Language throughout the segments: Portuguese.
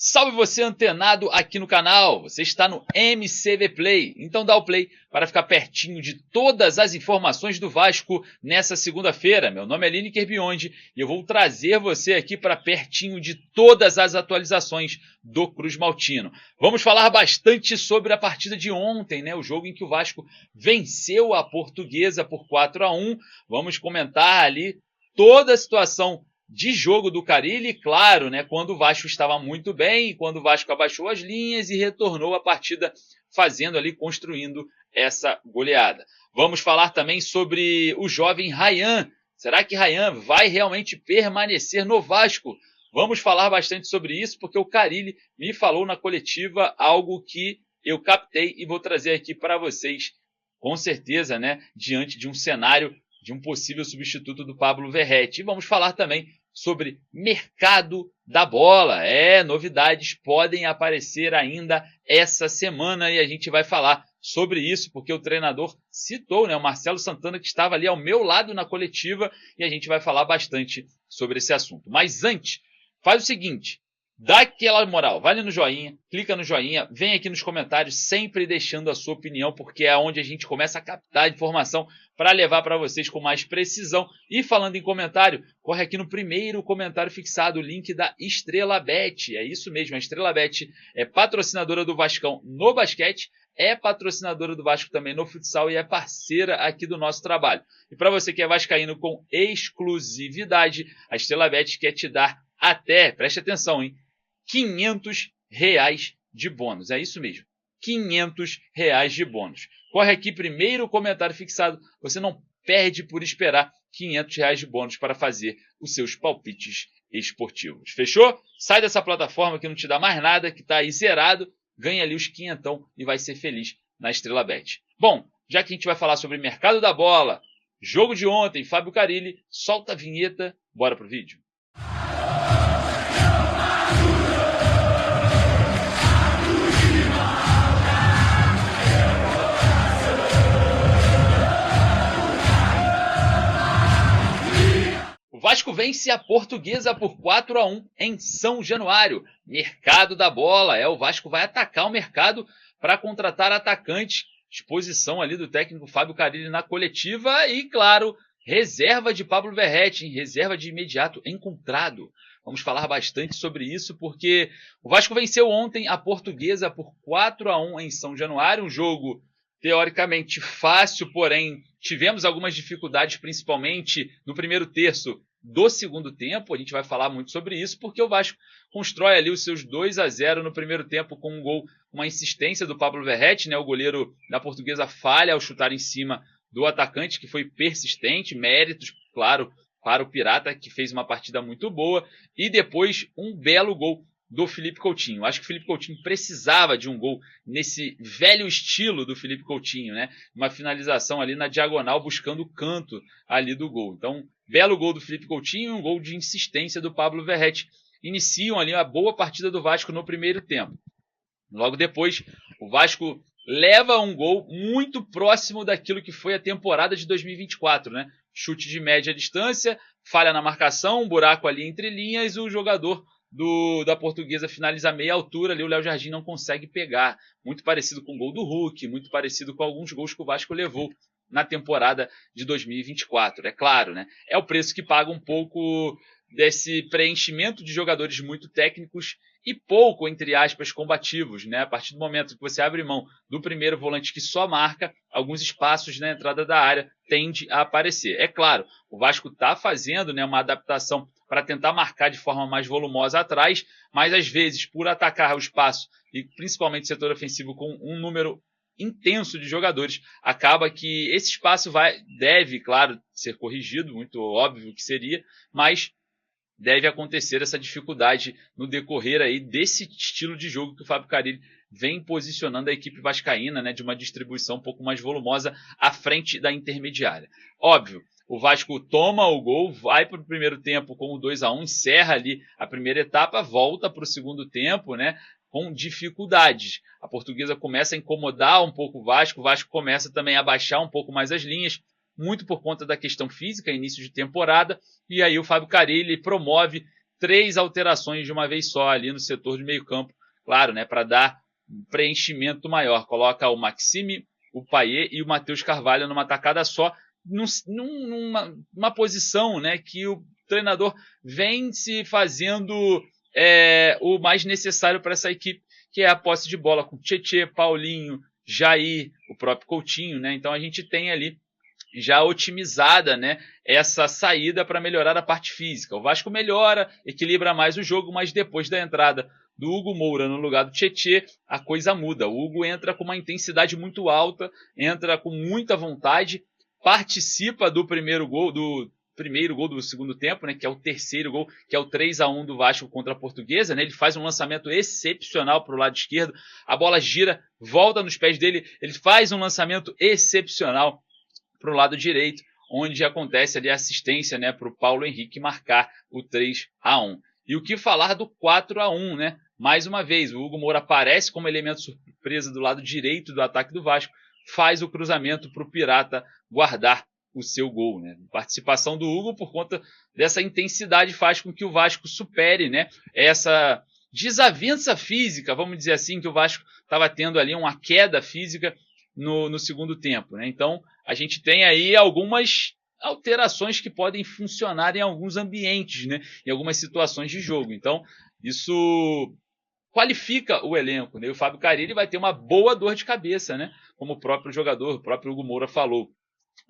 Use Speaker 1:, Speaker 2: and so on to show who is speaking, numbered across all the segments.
Speaker 1: Salve você antenado aqui no canal, você está no MCV Play, então dá o play para ficar pertinho de todas as informações do Vasco nessa segunda-feira. Meu nome é Lineker Biondi e eu vou trazer você aqui para pertinho de todas as atualizações do Cruz Maltino. Vamos falar bastante sobre a partida de ontem, né? O jogo em que o Vasco venceu a Portuguesa por 4-1. Vamos comentar ali toda a situação de jogo do Carille, claro, né, quando o Vasco estava muito bem, quando o Vasco abaixou as linhas e retornou a partida fazendo ali, construindo essa goleada. Vamos falar também sobre o jovem Ryan. Será que Ryan vai realmente permanecer no Vasco? Vamos falar bastante sobre isso, porque o Carille me falou na coletiva algo que eu captei e vou trazer aqui para vocês, com certeza, né, diante de um cenário de um possível substituto do Pablo Verratti. E vamos falar também sobre mercado da bola. Novidades podem aparecer ainda essa semana e a gente vai falar sobre isso, porque o treinador citou, né, o Marcelo Santana, que estava ali ao meu lado na coletiva, e a gente vai falar bastante sobre esse assunto. Mas antes, faz o seguinte, dá aquela moral, vai ali no joinha, clica no joinha, vem aqui nos comentários, sempre deixando a sua opinião, porque é onde a gente começa a captar informação para levar para vocês com mais precisão. E falando em comentário, corre aqui no primeiro comentário fixado o link da Estrela Bet. É isso mesmo, a Estrela Bet é patrocinadora do Vascão no basquete, é patrocinadora do Vasco também no futsal e é parceira aqui do nosso trabalho. E para você que é vascaíno com exclusividade, a Estrela Bet quer te dar até, preste atenção, hein, R$500 de bônus. É isso mesmo, R$500 de bônus. Corre aqui, primeiro comentário fixado. Você não perde por esperar R$500 de bônus para fazer os seus palpites esportivos. Fechou? Sai dessa plataforma que não te dá mais nada, que está aí zerado. Ganha ali os quinhentão e vai ser feliz na Estrela Bet. Bom, já que a gente vai falar sobre mercado da bola, jogo de ontem, Fábio Carille, solta a vinheta, bora pro vídeo. O Vasco vence a Portuguesa por 4-1 em São Januário. Mercado da bola. O Vasco vai atacar o mercado para contratar atacantes. Exposição ali do técnico Fábio Carille na coletiva e, claro, reserva de Pablo Verratti, reserva de imediato encontrado. Vamos falar bastante sobre isso, porque o Vasco venceu ontem a Portuguesa por 4-1 em São Januário. Um jogo teoricamente fácil, porém tivemos algumas dificuldades, principalmente no primeiro terço do segundo tempo. A gente vai falar muito sobre isso, porque o Vasco constrói ali os seus 2-0 no primeiro tempo com um gol, uma insistência do Pablo Verratti, né? O goleiro da Portuguesa falha ao chutar em cima do atacante, que foi persistente, méritos, claro, para o Pirata, que fez uma partida muito boa, e depois um belo gol do Felipe Coutinho. Acho que o Felipe Coutinho precisava de um gol nesse velho estilo do Felipe Coutinho, né? Uma finalização ali na diagonal, buscando o canto ali do gol. Então, belo gol do Felipe Coutinho, um gol de insistência do Pablo Verratti. Iniciam ali uma boa partida do Vasco no primeiro tempo. Logo depois, o Vasco leva um gol muito próximo daquilo que foi a temporada de 2024, né? Chute de média distância, falha na marcação, um buraco ali entre linhas, o jogador da Portuguesa finaliza a meia altura, ali o Léo Jardim não consegue pegar. Muito parecido com o gol do Hulk, muito parecido com alguns gols que o Vasco levou na temporada de 2024. É claro, né? É o preço que paga um pouco desse preenchimento de jogadores muito técnicos e pouco, entre aspas, combativos, né? A partir do momento que você abre mão do primeiro volante que só marca, alguns espaços na entrada da área tende a aparecer. É claro, o Vasco está fazendo, né, uma adaptação para tentar marcar de forma mais volumosa atrás, mas às vezes, por atacar o espaço, e principalmente o setor ofensivo com um número intenso de jogadores, acaba que esse espaço deve, claro, ser corrigido, muito óbvio que seria, mas deve acontecer essa dificuldade no decorrer aí desse estilo de jogo que o Fábio Carille vem posicionando a equipe vascaína, né, de uma distribuição um pouco mais volumosa à frente da intermediária. Óbvio, o Vasco toma o gol, vai para o primeiro tempo com o 2-1, encerra ali a primeira etapa, volta para o segundo tempo, né, com dificuldades. A Portuguesa começa a incomodar um pouco o Vasco começa também a baixar um pouco mais as linhas, muito por conta da questão física, início de temporada, e aí o Fábio Carille promove 3 alterações de uma vez só ali no setor de meio campo, claro, né, para dar um preenchimento maior. Coloca o Maxime, o Payet e o Matheus Carvalho numa tacada só, numa posição, né, que o treinador vem se fazendo o mais necessário para essa equipe, que é a posse de bola com Tietê, Paulinho, Jair, o próprio Coutinho, né? Então a gente tem ali já otimizada, né, essa saída para melhorar a parte física. O Vasco melhora, equilibra mais o jogo, mas depois da entrada do Hugo Moura no lugar do Tietê, a coisa muda. O Hugo entra com uma intensidade muito alta, entra com muita vontade, participa do primeiro gol do segundo tempo, né, que é o terceiro gol, que é o 3-1 do Vasco contra a Portuguesa, né? Ele faz um lançamento excepcional para o lado esquerdo, a bola gira, volta nos pés dele, ele faz um lançamento excepcional para o lado direito, onde acontece ali a assistência, né, para o Paulo Henrique marcar o 3-1. E o que falar do 4-1, né? Mais uma vez, o Hugo Moura aparece como elemento surpresa do lado direito do ataque do Vasco, faz o cruzamento para o Pirata guardar o seu gol, né? A participação do Hugo, por conta dessa intensidade, faz com que o Vasco supere, né, essa desavença física, vamos dizer assim, que o Vasco estava tendo ali, uma queda física no segundo tempo, né? Então a gente tem aí algumas alterações que podem funcionar em alguns ambientes, né, em algumas situações de jogo. Então isso qualifica o elenco, né? E o Fábio Carille vai ter uma boa dor de cabeça, né? Como o próprio jogador, o próprio Hugo Moura falou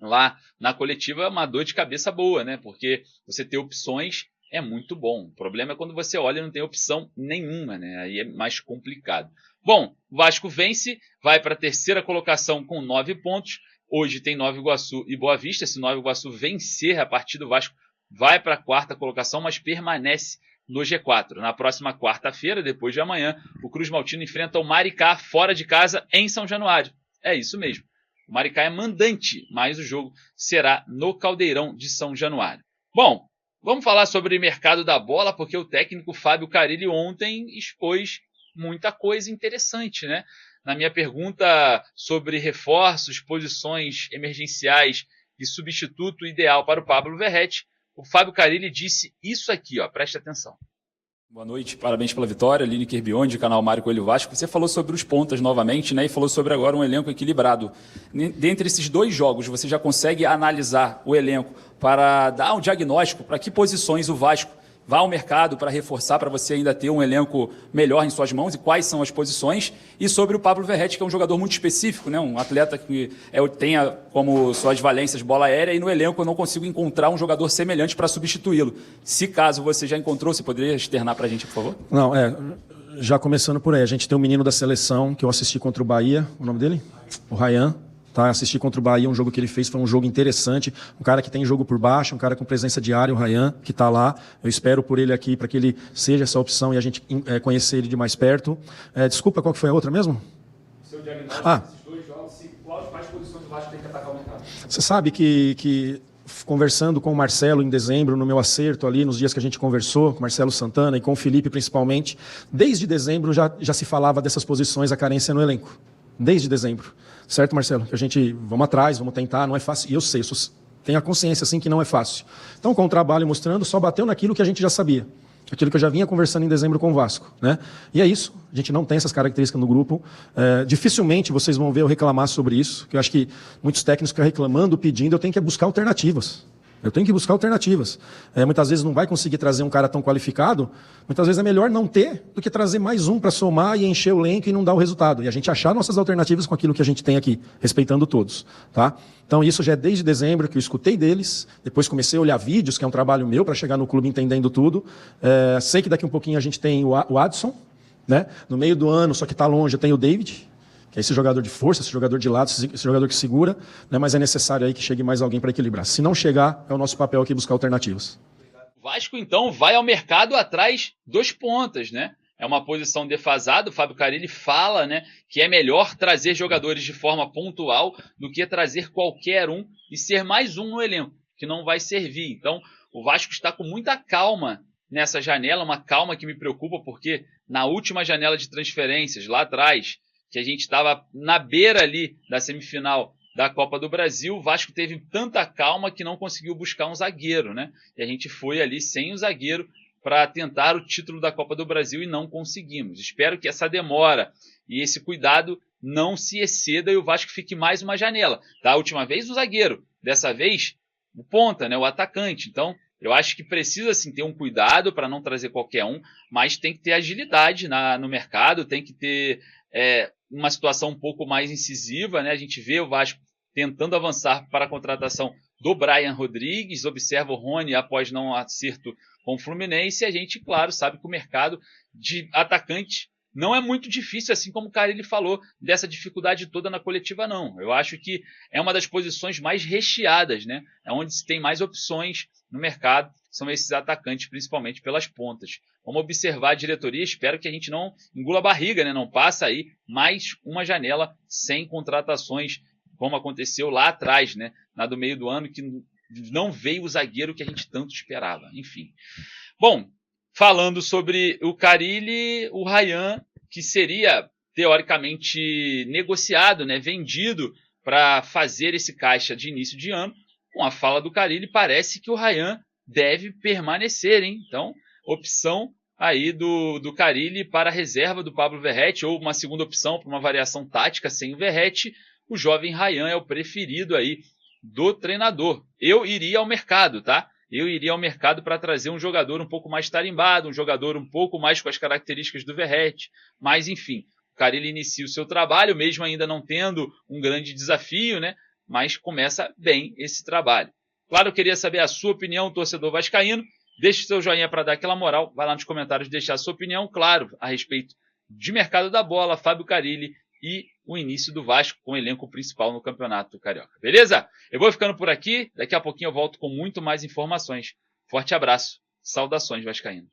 Speaker 1: lá na coletiva, uma dor de cabeça boa, né? Porque você ter opções é muito bom. O problema é quando você olha e não tem opção nenhuma, né? Aí é mais complicado. Bom, o Vasco vence, vai para a terceira colocação com 9 pontos. Hoje tem Nova Iguaçu e Boa Vista. Se Nova Iguaçu vencer a partida, o Vasco vai para a quarta colocação, mas permanece no G4. Na próxima quarta-feira, depois de amanhã, o Cruz Maltino enfrenta o Maricá fora de casa em São Januário. É isso mesmo. O Maricá é mandante, mas o jogo será no Caldeirão de São Januário. Bom, vamos falar sobre o mercado da bola, porque o técnico Fábio Carille ontem expôs muita coisa interessante, né? Na minha pergunta sobre reforços, posições emergenciais e substituto ideal para o Pablo Verratti, o Fábio Carille disse isso aqui, ó, preste atenção.
Speaker 2: Boa noite, parabéns pela vitória, Lineker Biondi, canal Mário Coelho Vasco. Você falou sobre os pontas novamente, né, e falou sobre agora um elenco equilibrado. Dentre esses 2 jogos, você já consegue analisar o elenco para dar um diagnóstico para que posições o Vasco vai ao mercado para reforçar, para você ainda ter um elenco melhor em suas mãos, e quais são as posições, e sobre o Pablo Verratti, que é um jogador muito específico, né, um atleta que tenha como suas valências bola aérea, e no elenco eu não consigo encontrar um jogador semelhante para substituí-lo. Se caso você já encontrou, você poderia externar para a gente, por favor?
Speaker 3: Não, já começando por aí, a gente tem um menino da seleção que eu assisti contra o Bahia, o nome dele? O Ryan. Tá, assisti contra o Bahia, um jogo que ele fez foi um jogo interessante, um cara que tem jogo por baixo, um cara com presença de área, o Ryan, que está lá. Eu espero por ele aqui para que ele seja essa opção e a gente conhecer ele de mais perto. Desculpa, qual que foi a outra mesmo?
Speaker 2: O seu diagnóstico desses 2 jogos, quais posições o Vasco tem que atacar o mercado?
Speaker 3: Você sabe que conversando com o Marcelo em dezembro, no meu acerto ali, nos dias que a gente conversou, com o Marcelo Santana e com o Felipe principalmente, desde dezembro já se falava dessas posições, a carência no elenco. Desde dezembro. Certo, Marcelo? Que a gente, vamos atrás, vamos tentar, não é fácil. E eu sei, tenho a consciência assim que não é fácil. Então, com o trabalho mostrando, só bateu naquilo que a gente já sabia. Aquilo que eu já vinha conversando em dezembro com o Vasco, né? E é isso, a gente não tem essas características no grupo. Dificilmente vocês vão ver eu reclamar sobre isso, que eu acho que muitos técnicos ficam reclamando, pedindo, eu tenho que buscar alternativas. Eu tenho que buscar alternativas. Muitas vezes não vai conseguir trazer um cara tão qualificado, muitas vezes é melhor não ter do que trazer mais um para somar e encher o elenco e não dar o resultado. E a gente achar nossas alternativas com aquilo que a gente tem aqui, respeitando todos. Tá? Então isso já é desde dezembro que eu escutei deles, depois comecei a olhar vídeos, que é um trabalho meu para chegar no clube entendendo tudo. Sei que daqui um pouquinho a gente tem o Adson, né? No meio do ano, só que está longe, tem o David, que é esse jogador de força, esse jogador de lado, esse jogador que segura, né? Mas é necessário aí que chegue mais alguém para equilibrar. Se não chegar, é o nosso papel aqui buscar alternativas.
Speaker 1: O Vasco, então, vai ao mercado atrás dos pontas, né? É uma posição defasada, o Fábio Carille fala, né, que é melhor trazer jogadores de forma pontual do que trazer qualquer um e ser mais um no elenco, que não vai servir. Então, o Vasco está com muita calma nessa janela, uma calma que me preocupa, porque na última janela de transferências, lá atrás, que a gente estava na beira ali da semifinal da Copa do Brasil, o Vasco teve tanta calma que não conseguiu buscar um zagueiro, né? E a gente foi ali sem o zagueiro para tentar o título da Copa do Brasil e não conseguimos. Espero que essa demora e esse cuidado não se exceda e o Vasco fique mais uma janela. Da última vez o zagueiro, dessa vez o ponta, né, o atacante. Então eu acho que precisa sim ter um cuidado para não trazer qualquer um, mas tem que ter agilidade no mercado, tem que ter uma situação um pouco mais incisiva, né? A gente vê o Vasco tentando avançar para a contratação do Brian Rodrigues, observa o Rony após não acerto com o Fluminense, e a gente, claro, sabe que o mercado de atacante não é muito difícil, assim como o Carille falou dessa dificuldade toda na coletiva, não. Eu acho que é uma das posições mais recheadas, né? É onde se tem mais opções no mercado, são esses atacantes, principalmente pelas pontas. Vamos observar a diretoria, espero que a gente não engula a barriga, né? Não passa aí mais uma janela sem contratações, como aconteceu lá atrás, né? Na do meio do ano, que não veio o zagueiro que a gente tanto esperava. Enfim. Bom, falando sobre o Carille, o Ryan, que seria teoricamente negociado, né? Vendido para fazer esse caixa de início de ano, com a fala do Carille, parece que o Ryan deve permanecer, hein? Então, opção aí do Carille para a reserva do Pablo Verratti, ou uma segunda opção para uma variação tática sem o Verratti, o jovem Ryan é o preferido aí do treinador. Eu iria ao mercado, tá? Eu iria ao mercado para trazer um jogador um pouco mais tarimbado, um jogador um pouco mais com as características do Verratti, mas enfim, o Carille inicia o seu trabalho, mesmo ainda não tendo um grande desafio, né? Mas começa bem esse trabalho. Claro, eu queria saber a sua opinião, torcedor vascaíno. Deixe seu joinha para dar aquela moral. Vai lá nos comentários deixar a sua opinião, claro, a respeito de mercado da bola, Fábio Carille e o início do Vasco com o elenco principal no Campeonato Carioca. Beleza? Eu vou ficando por aqui. Daqui a pouquinho eu volto com muito mais informações. Forte abraço. Saudações vascaínos.